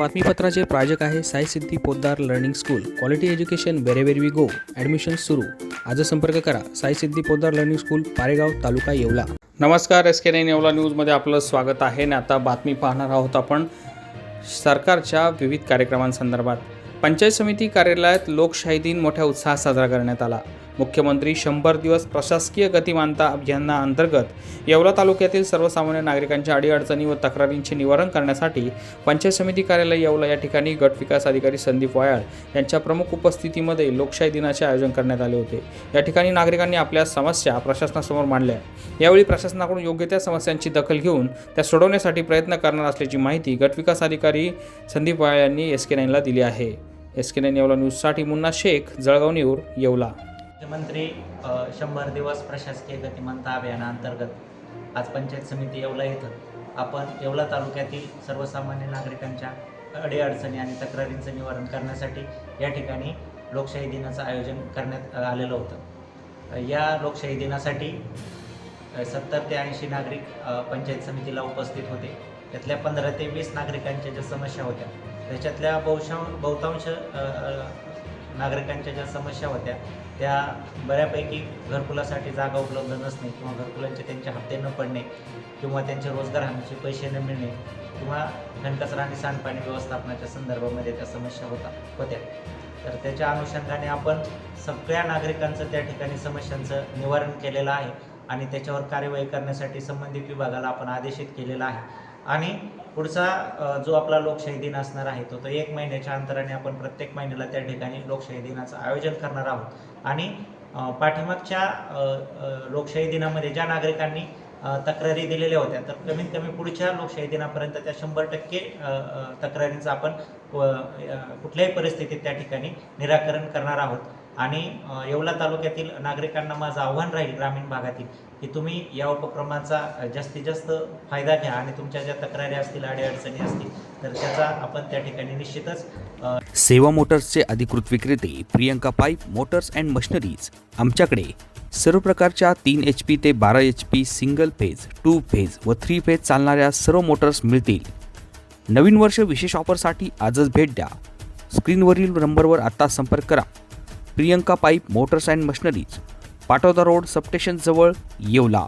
बातमीपत्राचे प्रायोजक आहे Sai Siddhi Podar learning school. Quality education wherever we go. Admission सुरू. आज संपर्क करा. Sai Siddhi Podar learning school, Paregaon, taluka Yeola. नमस्कार, SK9 येवला न्यूजमध्ये आपलं स्वागत आहे. आणि आता बातमी पाहणार आहोत आपण सरकारच्या विविध कार्यक्रमांसंदर्भात. पंचायत समिती कार्यालयात लोकशाही दिन मोठ्या उत्साहात साजरा करण्यात आला. मुख्यमंत्री 100 दिवस प्रशासकीय गतिमानता अभियानाअंतर्गत येवला तालुक्यातील सर्वसामान्य नागरिकांच्या अडीअडचणी व तक्रारींचे निवारण करण्यासाठी पंचायत समिती कार्यालय येवला या ठिकाणी गट विकास अधिकारी संदीप वायाळ यांच्या प्रमुख उपस्थितीमध्ये लोकशाही दिनाचे आयोजन करण्यात आले होते. या ठिकाणी नागरिकांनी आपल्या समस्या प्रशासनासमोर मांडल्या. यावेळी प्रशासनाकडून योग्य त्या समस्यांची दखल घेऊन त्या सोडवण्यासाठी प्रयत्न करणार असल्याची माहिती गट विकास अधिकारी संदीप वायाळ यांनी SK9ला दिली आहे. SK9 येवला न्यूजसाठी मुन्ना शेख, जळगाव न्यूज, येवला. मुख्यमंत्री 100 दिवस प्रशासकीय गतिमानता अभियानाअंतर्गत आज पंचायत समिती येवला येथं आपण येवला तालुक्यातील सर्वसामान्य नागरिकांच्या अडीअडचणी आणि तक्रारींचं निवारण करण्यासाठी या ठिकाणी लोकशाही दिनाचं आयोजन करण्यात आलेलं होतं. या लोकशाही दिनासाठी 70 ते 80 नागरिक पंचायत समितीला उपस्थित होते. त्यातल्या 15 ते 20 नागरिकांच्या ज्या समस्या होत्या त्याच्यातल्या बहुतांश नागरिकांच्या ज्या समस्या होत्या त्या बऱ्यापैकी घरकुलासाठी जागा उपलब्ध नसणे किंवा घरकुलांचे त्यांचे हप्ते न पडणे किंवा त्यांचे रोजगार हमीचे पैसे न मिळणे किंवा घनकचरा आणि सांडपाणी व्यवस्थापनाच्या संदर्भामध्ये त्या समस्या होत्या. तर त्याच्या अनुषंगाने आपण सगळ्या नागरिकांचं त्या ठिकाणी समस्यांचं निवारण केलेलं आहे आणि त्याच्यावर कार्यवाही करण्यासाठी संबंधित विभागाला आपण आदेशित केलेला आहे. आणि पुढचा जो आपला लोकशाही दिन असणार आहे तो 1 महिन्याच्या अंतराने आपण प्रत्येक महिन्याला त्या ठिकाणी लोकशाही दिनाचं आयोजन करणार आहोत. आणि पाठीमागच्या लोकशाही दिनामध्ये ज्या नागरिकांनी तक्रारी दिलेल्या होत्या तर कमीत कमी पुढच्या लोकशाही दिनापर्यंत त्या 100% तक्रारींचं आपण कुठल्याही परिस्थितीत त्या ठिकाणी निराकरण करणार आहोत. आणि येवला तालुक्यातील नागरिकांना माझं आव्हान राहील ग्रामीण भागातील की तुम्ही या उपक्रमाचा जास्तीत जास्त फायदा घ्या आणि तुमच्या ज्या तक्रारी असतील अडीअडचणी असतील तर त्याचा आपण त्या ठिकाणी निश्चितच. सेवा मोटर्सचे अधिकृत विक्रेते Priyanka pipe Motors and machineries. आमच्याकडे सर्व प्रकारच्या 3 HP ते 12 HP सिंगल फेज, 2 फेज व 3 फेज चालणाऱ्या सर्व मोटर्स मिळतील. नवीन वर्ष विशेष ऑफरसाठी आजच भेट द्या. स्क्रीनवरील नंबरवर आता संपर्क करा. Priyanka pipe Motors and machineries, Patoda road, substation जवळ, येवला.